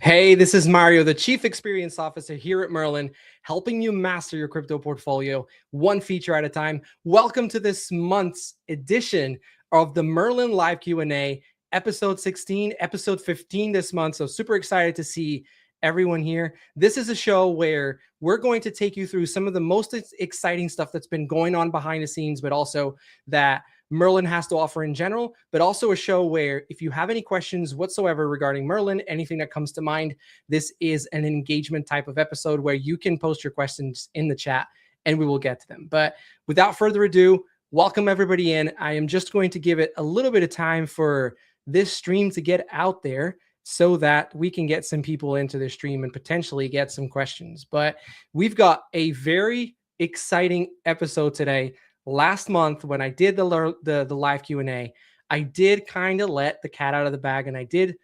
Hey, this is Mario, the Chief Experience Officer here at Merlin, helping you master your crypto portfolio one feature at a time. Welcome to this month's edition of the Merlin Live Q&A, episode 16, episode 15 this month. So super excited to see everyone here. This is a show where we're going to take you through some of the most exciting stuff that's been going on behind the scenes, but also that Merlin has to offer in general, but also a show where if you have any questions whatsoever regarding Merlin, anything that comes to mind, this is an engagement type of episode where you can post your questions in the chat and we will get to them. But without further ado, welcome everybody in. I am just going to give it a little bit of time for this stream to get out there so that we can get some people into the stream and potentially get some questions. But we've got a very exciting episode today. Last month, when I did the live Q&A, I did kind of let the cat out of the bag, and I did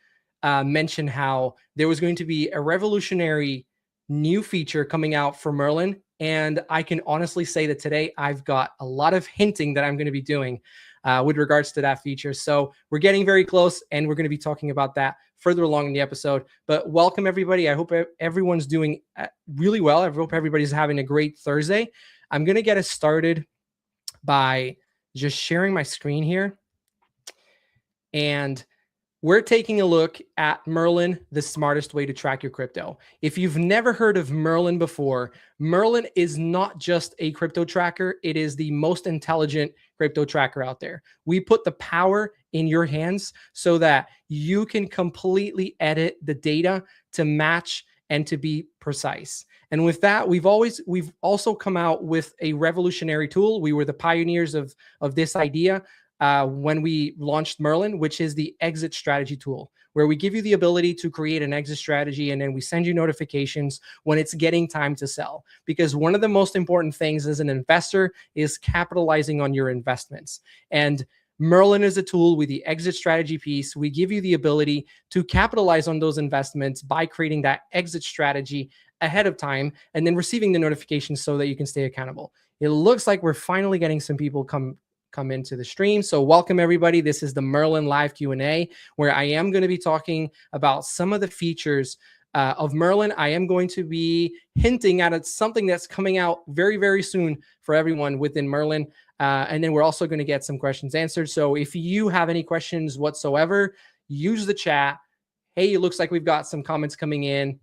mention how there was going to be a revolutionary new feature coming out for Merlin. And I can honestly say that today I've got a lot of hinting that I'm going to be doing with regards to that feature. So we're getting very close, and we're going to be talking about that further along in the episode. But welcome, everybody. I hope everyone's doing really well. I hope everybody's having a great Thursday. I'm going to get us started by just sharing my screen here. And we're taking a look at Merlin, the smartest way to track your crypto. If you've never heard of Merlin before, Merlin is not just a crypto tracker. It is the most intelligent crypto tracker out there. We put the power in your hands so that you can completely edit the data to match and to be precise. And with that, we've also come out with a revolutionary tool. We were the pioneers of this idea when we launched Merlin, which is the exit strategy tool, where we give you the ability to create an exit strategy, and then we send you notifications when it's getting time to sell. Because one of the most important things as an investor is capitalizing on your investments. And Merlin is a tool with the exit strategy piece. We give you the ability to capitalize on those investments by creating that exit strategy ahead of time and then receiving the notifications so that you can stay accountable. It looks like we're finally getting some people come into the stream. So welcome everybody. This is the Merlin Live Q&A, where I am going to be talking about some of the features of Merlin. I am going to be hinting at something that's coming out very, very soon for everyone within Merlin. And then we're also going to get some questions answered. So if you have any questions whatsoever, use the chat. Hey, it looks like we've got some comments coming in.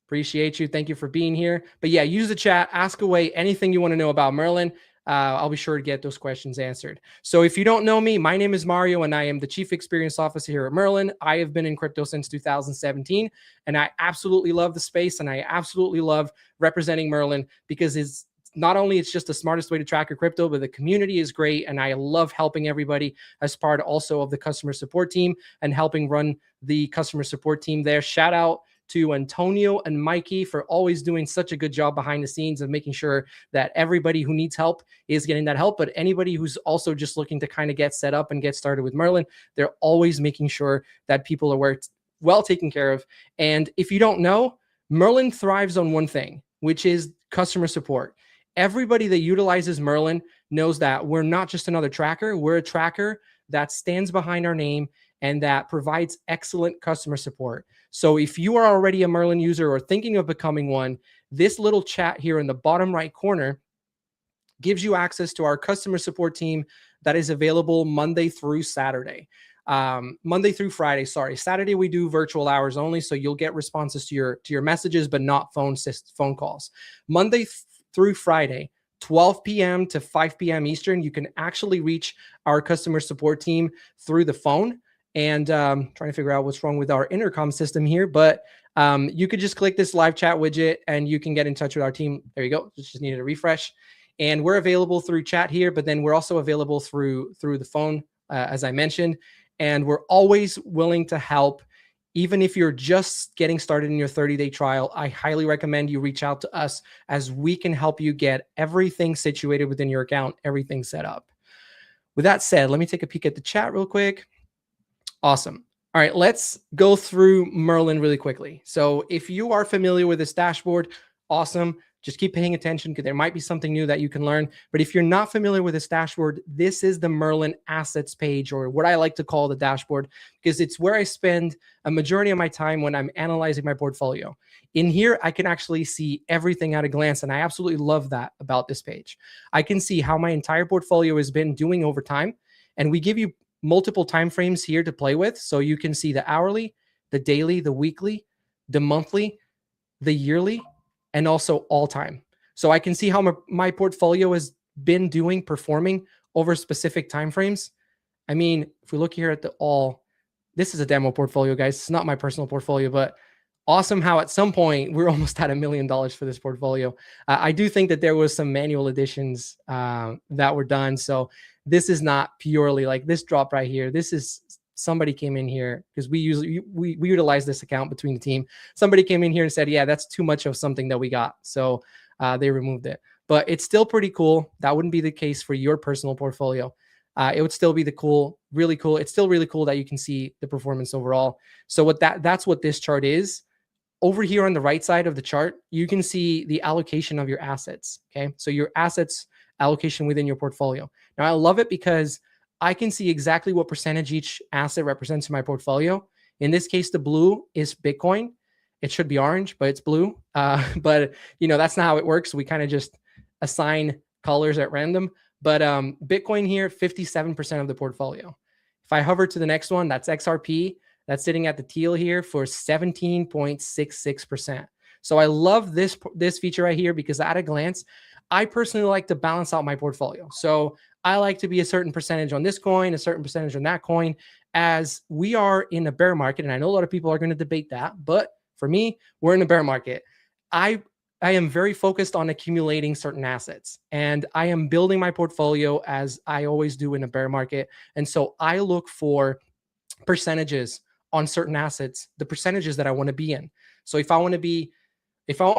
Appreciate you. Thank you for being here. But yeah, use the chat. Ask away anything you want to know about Merlin. I'll be sure to get those questions answered. So if you don't know me, my name is Mario, and I am the Chief Experience Officer here at Merlin. I have been in crypto since 2017, and I absolutely love the space, and I absolutely love representing Merlin because it's just the smartest way to track your crypto, but the community is great. And I love helping everybody as part also of the customer support team and helping run the customer support team there. Shout out to Antonio and Mikey for always doing such a good job behind the scenes of making sure that everybody who needs help is getting that help. But anybody who's also just looking to kind of get set up and get started with Merlin, they're always making sure that people are well taken care of. And if you don't know, Merlin thrives on one thing, which is customer support. Everybody that utilizes Merlin knows that we're not just another tracker. We're a tracker that stands behind our name and that provides excellent customer support. So if you are already a Merlin user or thinking of becoming one, this little chat here in the bottom right corner gives you access to our customer support team that is available Monday through Saturday. Monday through Friday, sorry. Saturday we do virtual hours only, so you'll get responses to your messages, but not phone calls. Monday through Friday, 12 p.m. to 5 p.m. Eastern, you can actually reach our customer support team through the phone. And trying to figure out what's wrong with our intercom system here, but you could just click this live chat widget and you can get in touch with our team. There you go. Just needed a refresh. And we're available through chat here, but then we're also available through the phone, as I mentioned. And we're always willing to help. Even if you're just getting started in your 30-day trial, I highly recommend you reach out to us as we can help you get everything situated within your account, everything set up. With that said, let me take a peek at the chat real quick. Awesome. All right, let's go through Merlin really quickly. So if you are familiar with this dashboard, awesome. Just keep paying attention because there might be something new that you can learn. But if you're not familiar with this dashboard, this is the Merlin assets page, or what I like to call the dashboard, because it's where I spend a majority of my time when I'm analyzing my portfolio. In here, I can actually see everything at a glance, and I absolutely love that about this page. I can see how my entire portfolio has been doing over time, and we give you multiple time frames here to play with. So you can see the hourly, the daily, the weekly, the monthly, the yearly, and also all time. So I can see how my portfolio has been doing, performing over specific time frames. I mean, if we look here at the all, this is a demo portfolio, guys. It's not my personal portfolio, but awesome how at some point we're almost at $1 million for this portfolio. I do think that there was some manual additions that were done. So this is not purely like this drop right here. This is somebody came in here because we utilize this account between the team. Somebody came in here and said, yeah, that's too much of something that we got. So they removed it, but it's still pretty cool. That wouldn't be the case for your personal portfolio. It would still be really cool. It's still really cool that you can see the performance overall. So that's what this chart is. Over here on the right side of the chart, you can see the allocation of your assets. Okay. So your assets allocation within your portfolio. Now I love it because I can see exactly what percentage each asset represents in my portfolio. In this case, the blue is Bitcoin. It should be orange, but it's blue. But that's not how it works. We kind of just assign colors at random. But Bitcoin here, 57% of the portfolio. If I hover to the next one, that's XRP. That's sitting at the teal here for 17.66%. So I love this feature right here because at a glance, I personally like to balance out my portfolio. So I like to be a certain percentage on this coin, a certain percentage on that coin, as we are in a bear market. And I know a lot of people are going to debate that, but for me, we're in a bear market. I am very focused on accumulating certain assets, and I am building my portfolio as I always do in a bear market. And so I look for percentages on certain assets, the percentages that I want to be in. So if I want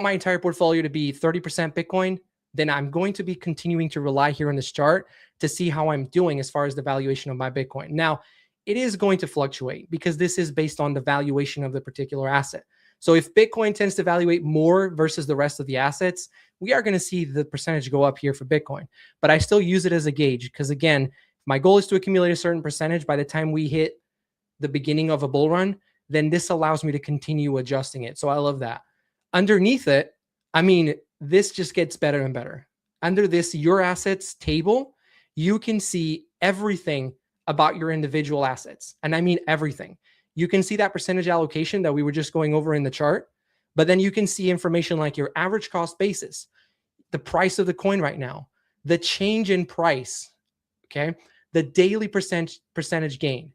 my entire portfolio to be 30% Bitcoin, then I'm going to be continuing to rely here on this chart to see how I'm doing as far as the valuation of my Bitcoin. Now, it is going to fluctuate because this is based on the valuation of the particular asset. So if Bitcoin tends to valuate more versus the rest of the assets, we are going to see the percentage go up here for Bitcoin. But I still use it as a gauge because, again, my goal is to accumulate a certain percentage by the time we hit the beginning of a bull run, then this allows me to continue adjusting it. So I love that. Underneath it, I mean, this just gets better and better. Under this your assets table, you can see everything about your individual assets. And I mean everything. You can see that percentage allocation that we were just going over in the chart, but then you can see information like your average cost basis, the price of the coin right now, the change in price, okay, the daily percentage gain,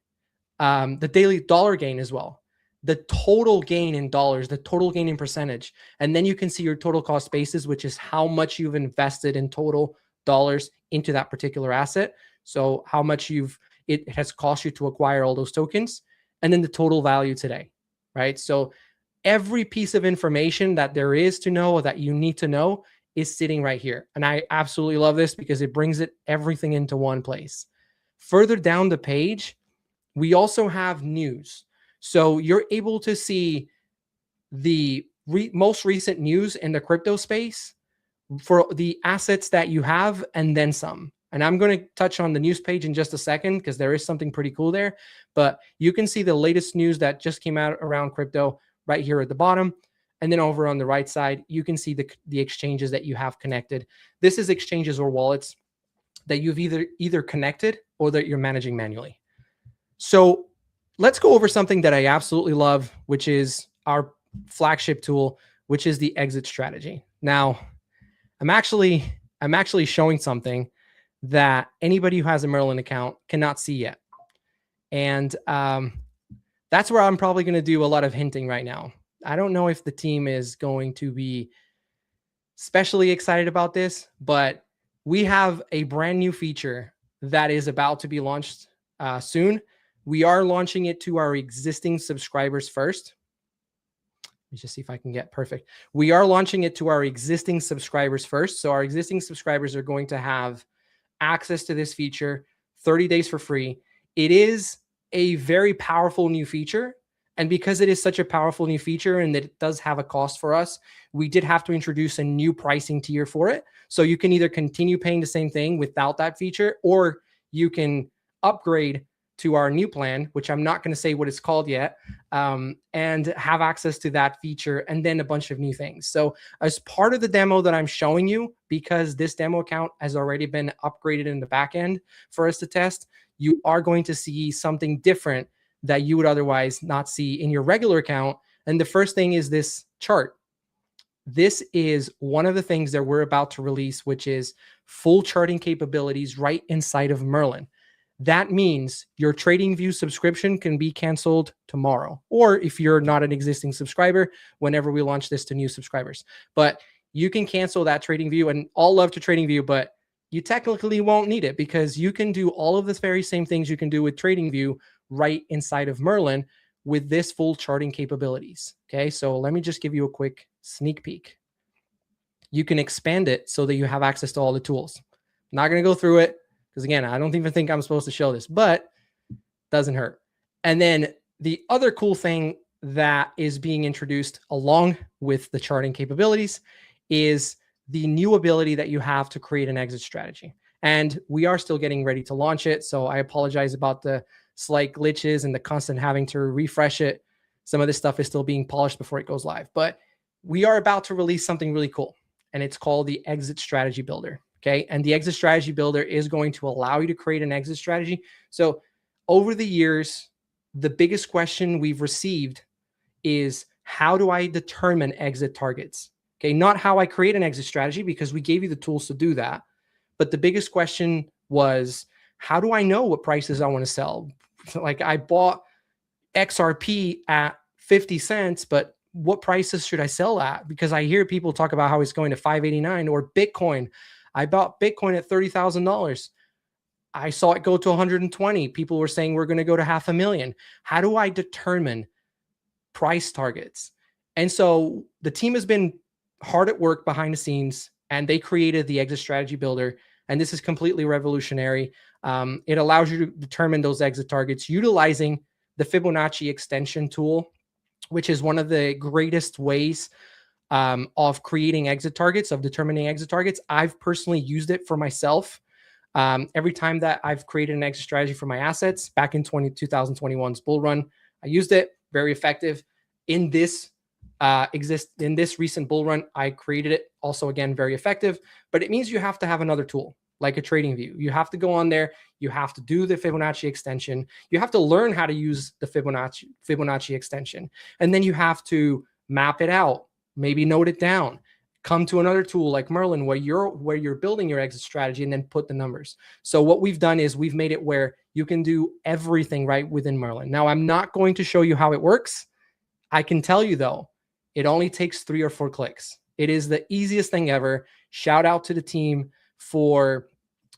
the daily dollar gain as well, the total gain in dollars, the total gain in percentage. And then you can see your total cost basis, which is how much you've invested in total dollars into that particular asset. So how much it has cost you to acquire all those tokens, and then the total value today, right? So every piece of information that there is to know or that you need to know is sitting right here. And I absolutely love this because it brings everything into one place. Further down the page, we also have news. So you're able to see the most recent news in the crypto space for the assets that you have and then some. And I'm going to touch on the news page in just a second because there is something pretty cool there. But you can see the latest news that just came out around crypto right here at the bottom. And then over on the right side, you can see the exchanges that you have connected. This is exchanges or wallets that you've either connected or that you're managing manually. So let's go over something that I absolutely love, which is our flagship tool, which is the exit strategy. Now, I'm actually showing something that anybody who has a Merlin account cannot see yet. And that's where I'm probably going to do a lot of hinting right now. I don't know if the team is going to be especially excited about this, but we have a brand new feature that is about to be launched soon. We are launching it to our existing subscribers first. Let me just see if I can get perfect. We are launching it to our existing subscribers first. So our existing subscribers are going to have access to this feature 30 days for free. It is a very powerful new feature. And because it is such a powerful new feature and that it does have a cost for us, we did have to introduce a new pricing tier for it. So you can either continue paying the same thing without that feature, or you can upgrade to our new plan, which I'm not going to say what it's called yet, and have access to that feature and then a bunch of new things. So as part of the demo that I'm showing you, because this demo account has already been upgraded in the back end for us to test, you are going to see something different that you would otherwise not see in your regular account. And the first thing is this chart. This is one of the things that we're about to release, which is full charting capabilities right inside of Merlin. That means your TradingView subscription can be canceled tomorrow, or if you're not an existing subscriber, whenever we launch this to new subscribers. But you can cancel that TradingView, and all love to TradingView, but you technically won't need it because you can do all of the very same things you can do with TradingView right inside of Merlin with this full charting capabilities. Okay, so let me just give you a quick sneak peek. You can expand it so that you have access to all the tools. I'm not going to go through it because, again, I don't even think I'm supposed to show this, but doesn't hurt. And then the other cool thing that is being introduced along with the charting capabilities is the new ability that you have to create an exit strategy. And we are still getting ready to launch it. So I apologize about the slight glitches and the constant having to refresh it. Some of this stuff is still being polished before it goes live, but we are about to release something really cool, and it's called the Exit Strategy Builder. Okay. And the Exit Strategy Builder is going to allow you to create an exit strategy. So over the years, the biggest question we've received is, how do I determine exit targets? Okay. Not how I create an exit strategy, because we gave you the tools to do that. But the biggest question was, how do I know what prices I want to sell? Like, I bought XRP at 50 cents, but what prices should I sell at? Because I hear people talk about how it's going to 589, or Bitcoin. I bought Bitcoin at $30,000. I saw it go to 120. People were saying we're going to go to 500,000. How do I determine price targets? And so the team has been hard at work behind the scenes, and they created the Exit Strategy Builder. And this is completely revolutionary. It allows you to determine those exit targets utilizing the Fibonacci extension tool, which is one of the greatest ways of creating exit targets, of determining exit targets. I've personally used it for myself. Every time that I've created an exit strategy for my assets back in 2021's bull run, I used it. Very effective. In this recent bull run, I created it. Also, again, very effective. But it means you have to have another tool like a TradingView. You have to go on there. You have to do the Fibonacci extension. You have to learn how to use the Fibonacci extension. And then you have to map it out, maybe note it down, come to another tool like Merlin where you're building your exit strategy, and then put the numbers. So what we've done is we've made it where you can do everything right within Merlin. Now, I'm not going to show you how it works. I can tell you, though, it only takes 3 or 4 clicks. It is the easiest thing ever. Shout out to the team for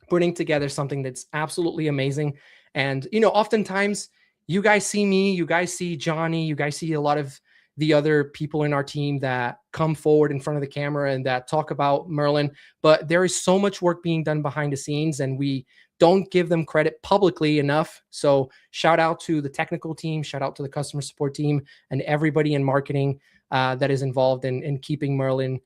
putting together something that's absolutely amazing. And, oftentimes you guys see me, you guys see Johnny, you guys see a lot of the other people in our team that come forward in front of the camera and that talk about Merlin, but there is so much work being done behind the scenes, and we don't give them credit publicly enough. So shout out to the technical team, shout out to the customer support team, and everybody in marketing that is involved in keeping Merlin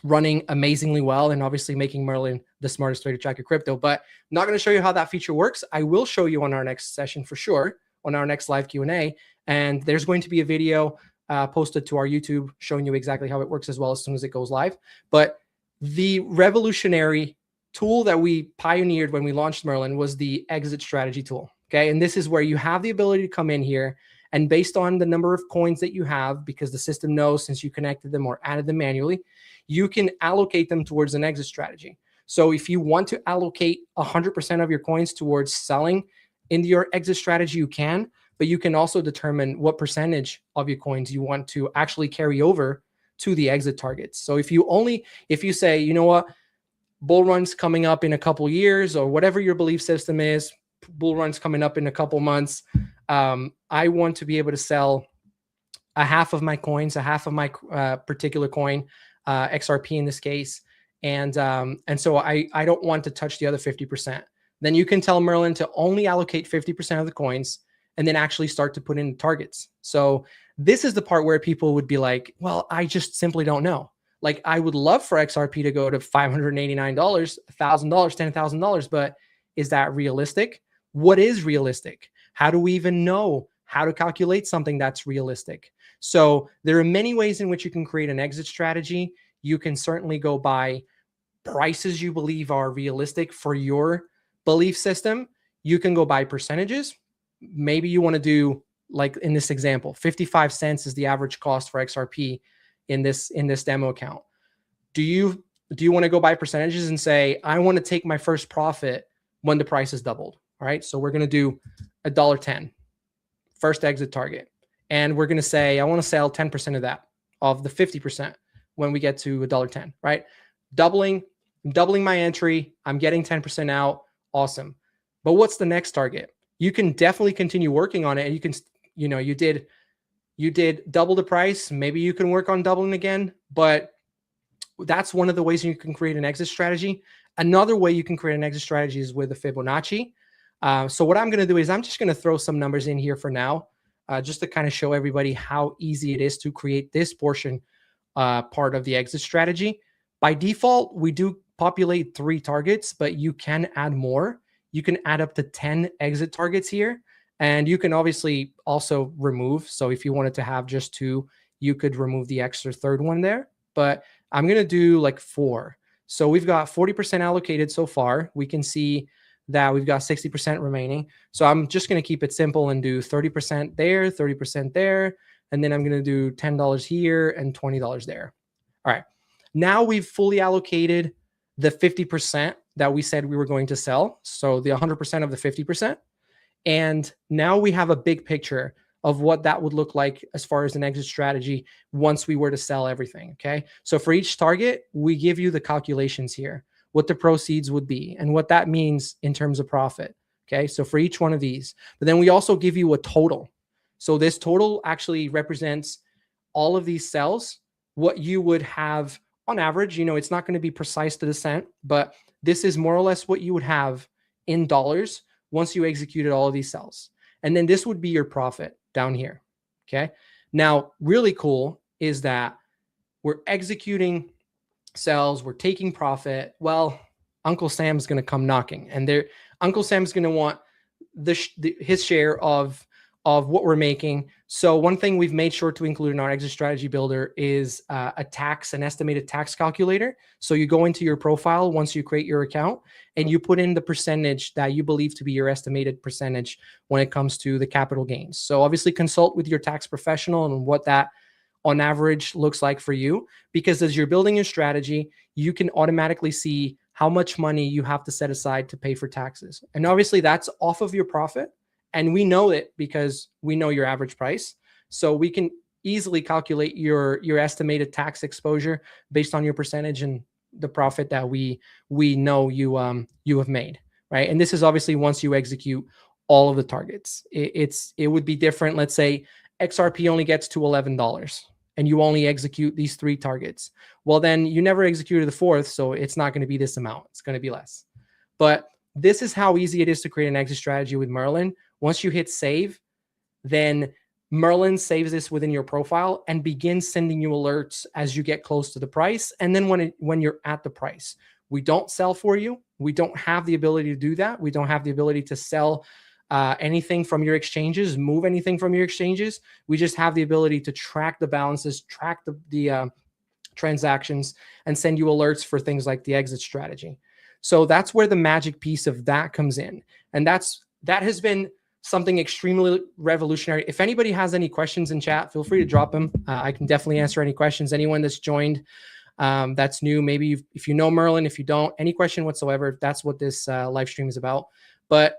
running amazingly well, and obviously making Merlin the smartest way to track your crypto. But I'm not going to show you how that feature works. I will show you on our next session for sure, on our next live Q&A. And there's going to be a video posted to our YouTube showing you exactly how it works as well as soon as it goes live. But the revolutionary tool that we pioneered when we launched Merlin was the exit strategy tool. Okay. And this is where you have the ability to come in here, and based on the number of coins that you have, because the system knows since you connected them or added them manually, you can allocate them towards an exit strategy. So if you want to allocate 100% of your coins towards selling into your exit strategy, you can, but you can also determine what percentage of your coins you want to actually carry over to the exit targets. So if you say, you know what, bull run's coming up in a couple years, or whatever your belief system is, bull run's coming up in a couple months, I want to be able to sell a half of my coins, a half of my particular coin, XRP in this case. And so I don't want to touch the other 50%. Then you can tell Merlin to only allocate 50% of the coins, and then actually start to put in targets. So this is the part where people would be like, well, I just simply don't know. Like, I would love for XRP to go to $589, $1,000, $10,000, but is that realistic? What is realistic? How do we even know how to calculate something that's realistic? So there are many ways in which you can create an exit strategy. You can certainly go by prices you believe are realistic for your belief system. You can go by percentages. Maybe you want to do, like in this example, 55 cents is the average cost for XRP in this demo account. Do you want to go by percentages and say, I want to take my first profit when the price is doubled? All right. So we're going to do $1.10 first exit target. And we're going to say, I want to sell 10% of that, of the 50% when we get to $1.10, right? Doubling my entry. I'm getting 10% out. Awesome. But what's the next target? You can definitely continue working on it. And you can, you did double the price. Maybe you can work on doubling again, but that's one of the ways you can create an exit strategy. Another way you can create an exit strategy is with a Fibonacci. So what I'm going to do is I'm just going to throw some numbers in here for now, just to kind of show everybody how easy it is to create this portion part of the exit strategy. By default, we do populate 3 targets, but you can add more. You can add up to 10 exit targets here, and you can obviously also remove. So if you wanted to have just 2, you could remove the extra third one there, but I'm going to do like 4. So we've got 40% allocated so far. We can see that we've got 60% remaining. So I'm just going to keep it simple and do 30% there, 30% there. And then I'm going to do $10 here and $20 there. All right. Now we've fully allocated the 50% that we said we were going to sell. So the 100% of the 50%. And now we have a big picture of what that would look like as far as an exit strategy once we were to sell everything. Okay. So for each target, we give you the calculations here, what the proceeds would be and what that means in terms of profit. Okay. So for each one of these, but then we also give you a total. So this total actually represents all of these cells, what you would have on average. It's not going to be precise to the cent, but this is more or less what you would have in dollars once you executed all of these cells. And then this would be your profit down here. Okay. Now, really cool is that we're executing cells, we're taking profit. Well, Uncle Sam's going to come knocking, and Uncle Sam's going to want his share of what we're making. So one thing we've made sure to include in our exit strategy builder is an estimated tax calculator. So you go into your profile once you create your account and you put in the percentage that you believe to be your estimated percentage when it comes to the capital gains. So obviously consult with your tax professional and what that on average looks like for you, because as you're building your strategy, you can automatically see how much money you have to set aside to pay for taxes. And obviously that's off of your profit. And we know it because we know your average price. So we can easily calculate your estimated tax exposure based on your percentage and the profit that we know you have made, right? And this is obviously once you execute all of the targets. It would be different. Let's say XRP only gets to $11 and you only execute these 3 targets. Well, then you never executed the 4th, so it's not going to be this amount. It's going to be less. But this is how easy it is to create an exit strategy with Merlin. Once you hit save, then Merlin saves this within your profile and begins sending you alerts as you get close to the price. And then when you're at the price, we don't sell for you. We don't have the ability to do that. We don't have the ability to sell anything from your exchanges, move anything from your exchanges. We just have the ability to track the balances, track the transactions, and send you alerts for things like the exit strategy. So that's where the magic piece of that comes in. And that has been something extremely revolutionary. If anybody has any questions in chat, feel free to drop them. I can definitely answer any questions. Anyone that's joined that's new, maybe if you know Merlin, if you don't, any question whatsoever, that's what this live stream is about. But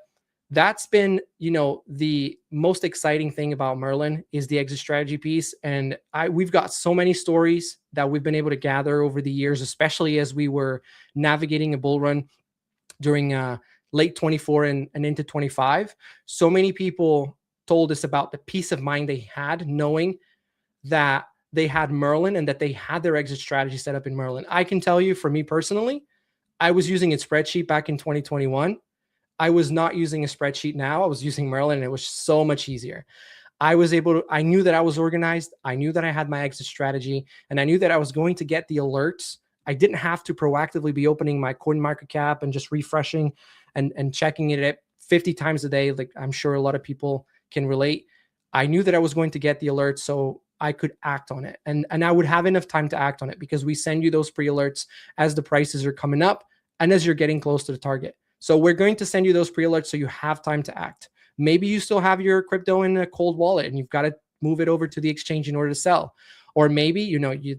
that's been, the most exciting thing about Merlin is the exit strategy piece. And we've got so many stories that we've been able to gather over the years, especially as we were navigating a bull run during late 24 and into 25. So many people told us about the peace of mind they had knowing that they had Merlin and that they had their exit strategy set up in Merlin. I can tell you, for me personally, I was using a spreadsheet back in 2021. I was not using a spreadsheet now. I was using Merlin, and it was so much easier. I knew that I was organized. I knew that I had my exit strategy, and I knew that I was going to get the alerts. I didn't have to proactively be opening my CoinMarketCap and just refreshing and checking it at 50 times a day. Like I'm sure a lot of people can relate. I knew that I was going to get the alerts, so I could act on it. And I would have enough time to act on it because we send you those pre-alerts as the prices are coming up and as you're getting close to the target. So we're going to send you those pre-alerts so you have time to act. Maybe you still have your crypto in a cold wallet and you've got to move it over to the exchange in order to sell. Or maybe,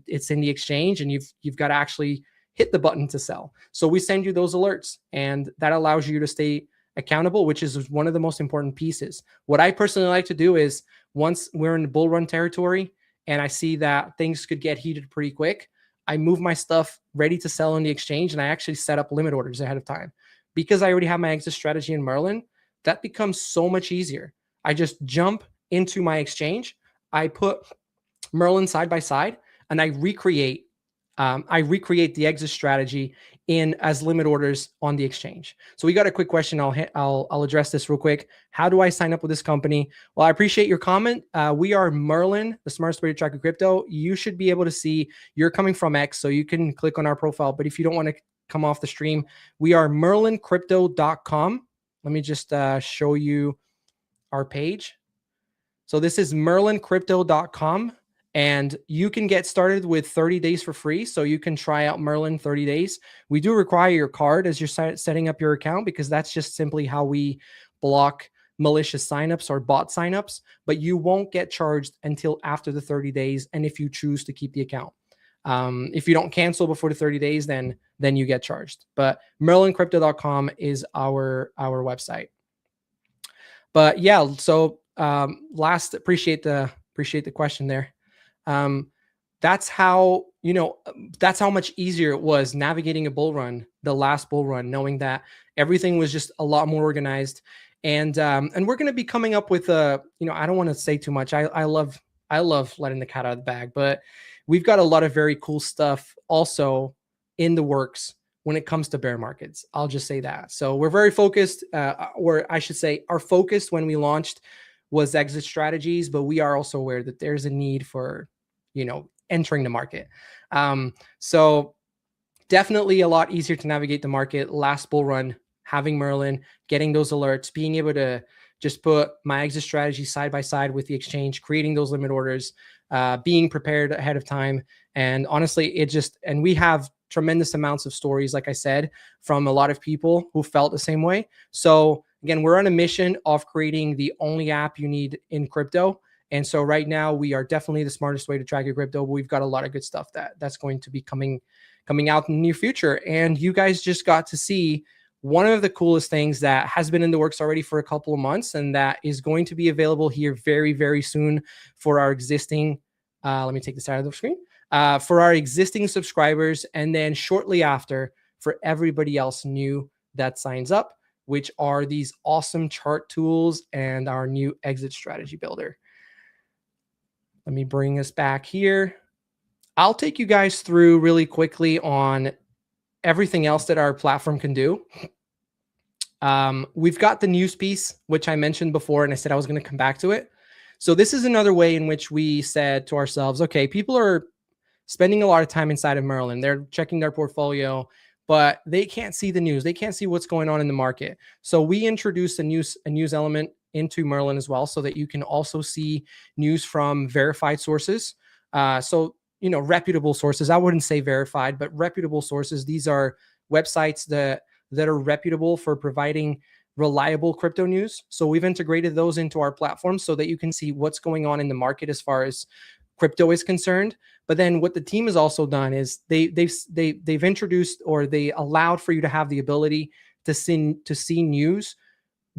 it's in the exchange and you've got to actually hit the button to sell. So we send you those alerts, and that allows you to stay accountable, which is one of the most important pieces. What I personally like to do is once we're in the bull run territory and I see that things could get heated pretty quick, I move my stuff ready to sell on the exchange, and I actually set up limit orders ahead of time. Because I already have my exit strategy in Merlin, that becomes so much easier. I just jump into my exchange, I put Merlin side by side, and I recreate the exit strategy in as limit orders on the exchange. So we got a quick question. I'll address this real quick. How do I sign up with this company? Well, I appreciate your comment. We are Merlin, the smartest way to track your crypto. You should be able to see you're coming from X, so you can click on our profile. But if you don't want to come off the stream, we are merlincrypto.com. Let me just show you our page. So this is merlincrypto.com, and you can get started with 30 days for free. So you can try out Merlin 30 days. We do require your card as you're setting up your account, because that's just simply how we block malicious signups or bot signups, but you won't get charged until after the 30 days. And if you choose to keep the account, if you don't cancel before the 30 days, then you get charged. But merlincrypto.com is our website. But yeah, so last, appreciate the question there. That's how much easier it was navigating a bull run, the last bull run, knowing that everything was just a lot more organized. And we're going to be coming up with I don't want to say too much. I love letting the cat out of the bag, but we've got a lot of very cool stuff also in the works when it comes to bear markets. I'll just say that. So we're very focused, or I should say our focus when we launched was exit strategies, but we are also aware that there's a need for, entering the market. So definitely a lot easier to navigate the market. Last bull run, having Merlin, getting those alerts, being able to just put my exit strategy side by side with the exchange, creating those limit orders, being prepared ahead of time. And honestly, and we have tremendous amounts of stories, like I said, from a lot of people who felt the same way. So again, we're on a mission of creating the only app you need in crypto. And so right now we are definitely the smartest way to track your crypto. But we've got a lot of good stuff that's going to be coming out in the near future. And you guys just got to see one of the coolest things that has been in the works already for a couple of months, and that is going to be available here very, very soon for our existing, let me take this out of the screen, for our existing subscribers, and then shortly after for everybody else new that signs up, which are these awesome chart tools and our new exit strategy builder. Let me bring us back here. I'll take you guys through really quickly on everything else that our platform can do. We've got the news piece, which I mentioned before, and I said I was going to come back to it. So this is another way in which we said to ourselves, okay, people are spending a lot of time inside of Merlin. They're checking their portfolio, but they can't see the news. They can't see what's going on in the market. So we introduced a news element into Merlin as well, so that you can also see news from verified sources. So, reputable sources. I wouldn't say verified, but reputable sources. These are websites that are reputable for providing reliable crypto news. So we've integrated those into our platform so that you can see what's going on in the market as far as crypto is concerned. But then what the team has also done is they've introduced, or they allowed for you to have the ability to see news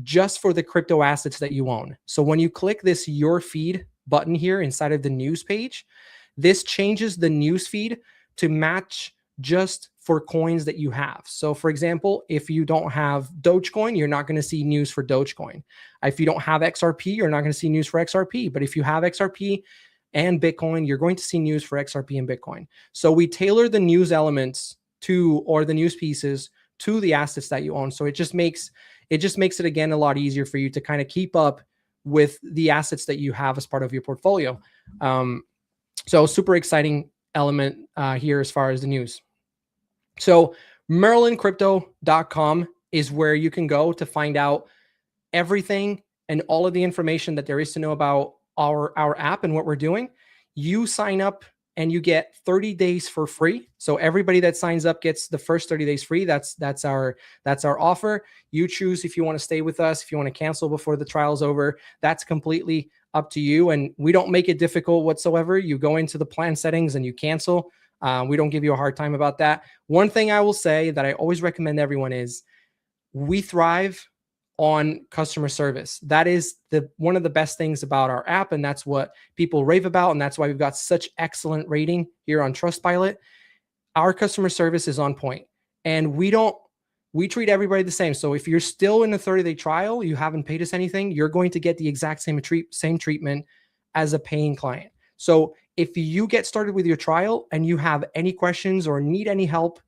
just for the crypto assets that you own. So when you click this Your Feed button here inside of the news page, this changes the news feed to match just for coins that you have. So for example, if you don't have Dogecoin, you're not going to see news for Dogecoin. If you don't have XRP, you're not going to see news for XRP. But if you have XRP and Bitcoin, you're going to see news for XRP and Bitcoin. So we tailor the news elements or the news pieces to the assets that you own. So it just makes it just makes it, again, a lot easier for you to kind of keep up with the assets that you have as part of your portfolio. So super exciting element here as far as the news. So merlincrypto.com is where you can go to find out everything and all of the information that there is to know about our app and what we're doing. You sign up and you get 30 days for free. So everybody that signs up gets the first 30 days free. That's our offer. You choose if you want to stay with us, if you want to cancel before the trial's over. That's completely up to you. And we don't make it difficult whatsoever. You go into the plan settings and you cancel. We don't give you a hard time about that. One thing I will say that I always recommend everyone is we thrive on customer service. That is one of the best things about our app, and that's what people rave about, and that's why we've got such excellent rating here on Trustpilot. Our customer service is on point, and we treat everybody the same. So if you're still in a 30-day trial, you haven't paid us anything, you're going to get the exact same treatment as a paying client. So if you get started with your trial and you have any questions or need any help,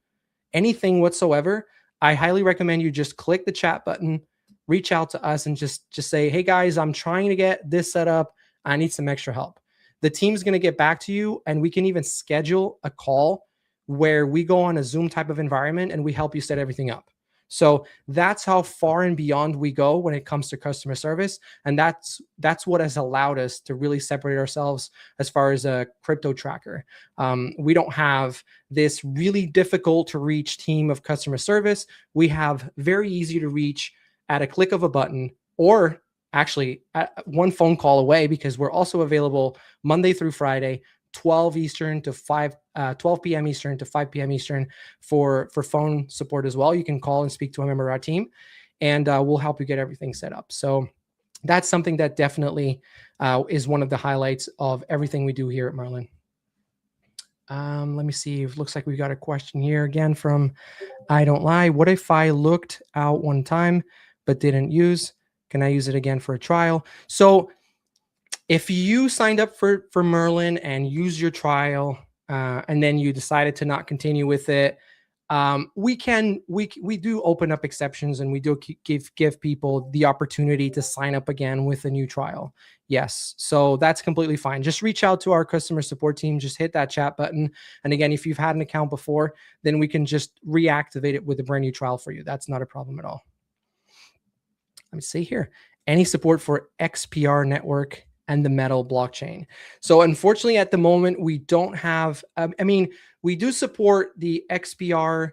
anything whatsoever, I highly recommend you just click the chat button, reach out to us, and just say, hey guys, I'm trying to get this set up. I need some extra help. The team's going to get back to you, and we can even schedule a call where we go on a Zoom type of environment and we help you set everything up. So that's how far and beyond we go when it comes to customer service. And that's what has allowed us to really separate ourselves as far as a crypto tracker. We don't have this really difficult to reach team of customer service. We have very easy to reach at a click of a button, or actually at one phone call away, because we're also available Monday through Friday, 12 p.m. Eastern to 5 p.m. Eastern for phone support as well. You can call and speak to a member of our team, and we'll help you get everything set up. So that's something that definitely is one of the highlights of everything we do here at Merlin. Let me see. It looks like we got a question here again from I Don't Lie. What if I looked out one time but didn't use? Can I use it again for a trial? So if you signed up for Merlin and used your trial and then you decided to not continue with it, we do open up exceptions, and we do give people the opportunity to sign up again with a new trial. Yes, so that's completely fine. Just reach out to our customer support team. Just hit that chat button, and again, if you've had an account before, then we can just reactivate it with a brand new trial for you. That's not a problem at all. Let me see here. Any support for XPR network and the Metal blockchain? So unfortunately, at the moment, we don't have, we do support the XPR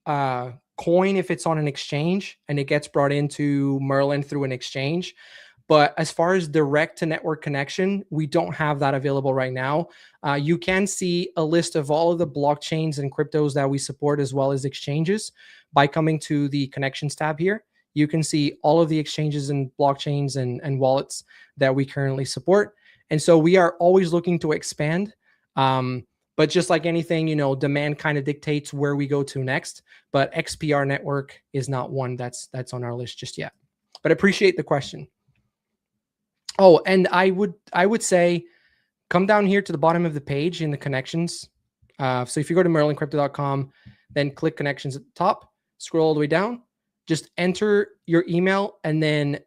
coin if it's on an exchange and it gets brought into Merlin through an exchange. But as far as direct to network connection, we don't have that available right now. You can see a list of all of the blockchains and cryptos that we support, as well as exchanges, by coming to the connections tab here. You can see all of the exchanges and blockchains and wallets that we currently support. And so we are always looking to expand. But just like anything, demand kind of dictates where we go to next. But XPR network is not one that's on our list just yet. But I appreciate the question. Oh, and I would say come down here to the bottom of the page in the connections. So if you go to merlincrypto.com, then click connections at the top, scroll all the way down, just enter your email and then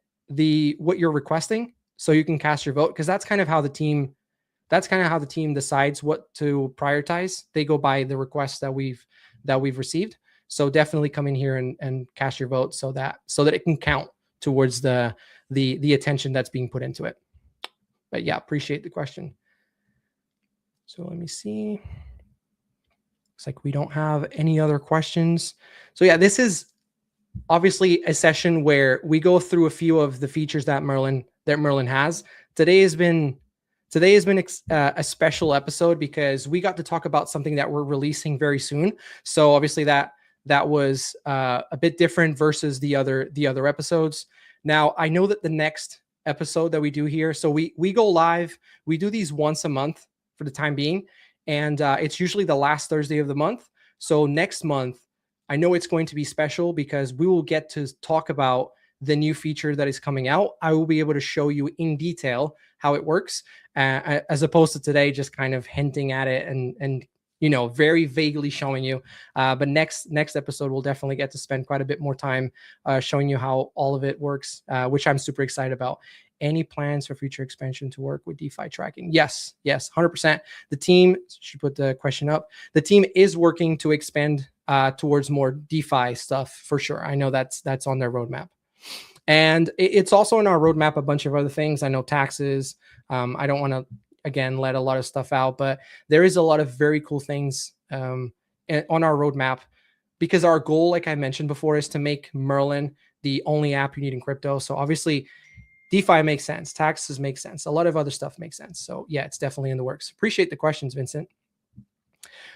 what you're requesting, so you can cast your vote, because that's kind of how the team decides what to prioritize. They go by the requests that we've received. So definitely come in here and cast your vote so that it can count towards the attention that's being put into it. But yeah, appreciate the question. So let me see. Looks like we don't have any other questions. So yeah, this is obviously a session where we go through a few of the features that Merlin has. Today has been a special episode because we got to talk about something that we're releasing very soon. So obviously that was a bit different versus the other episodes. Now, I know that the next episode that we do here, so we go live. We do these once a month for the time being, and it's usually the last Thursday of the month. So next month, I know it's going to be special because we will get to talk about the new feature that is coming out. I will be able to show you in detail how it works, as opposed to today just kind of hinting at it and very vaguely showing you. But next episode, we'll definitely get to spend quite a bit more time showing you how all of it works, which I'm super excited about. Any plans for future expansion to work with DeFi tracking? Yes, 100%. The team, she put the question up, the team is working to expand towards more DeFi stuff for sure. I know that's on their roadmap. And it's also in our roadmap, a bunch of other things. I know taxes. I don't want to, again, let a lot of stuff out, but there is a lot of very cool things on our roadmap, because our goal, like I mentioned before, is to make Merlin the only app you need in crypto. So obviously, DeFi makes sense. Taxes make sense. A lot of other stuff makes sense. So yeah, it's definitely in the works. Appreciate the questions, Vincent.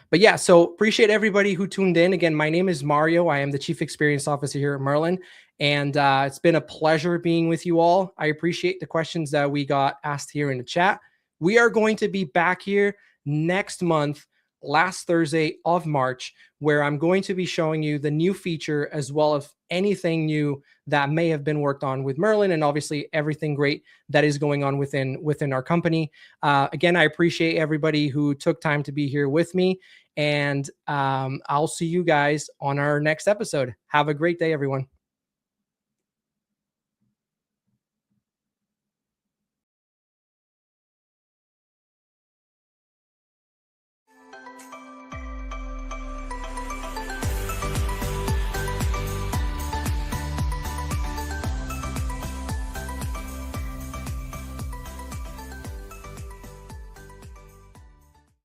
But yeah, so appreciate everybody who tuned in. Again, my name is Mario. I am the Chief Experience Officer here at Merlin. And it's been a pleasure being with you all. I appreciate the questions that we got asked here in the chat. We are going to be back here next month, last Thursday of March, where I'm going to be showing you the new feature as well as anything new that may have been worked on with Merlin, and obviously everything great that is going on within our company. Again, I appreciate everybody who took time to be here with me, and I'll see you guys on our next episode. Have a great day, everyone.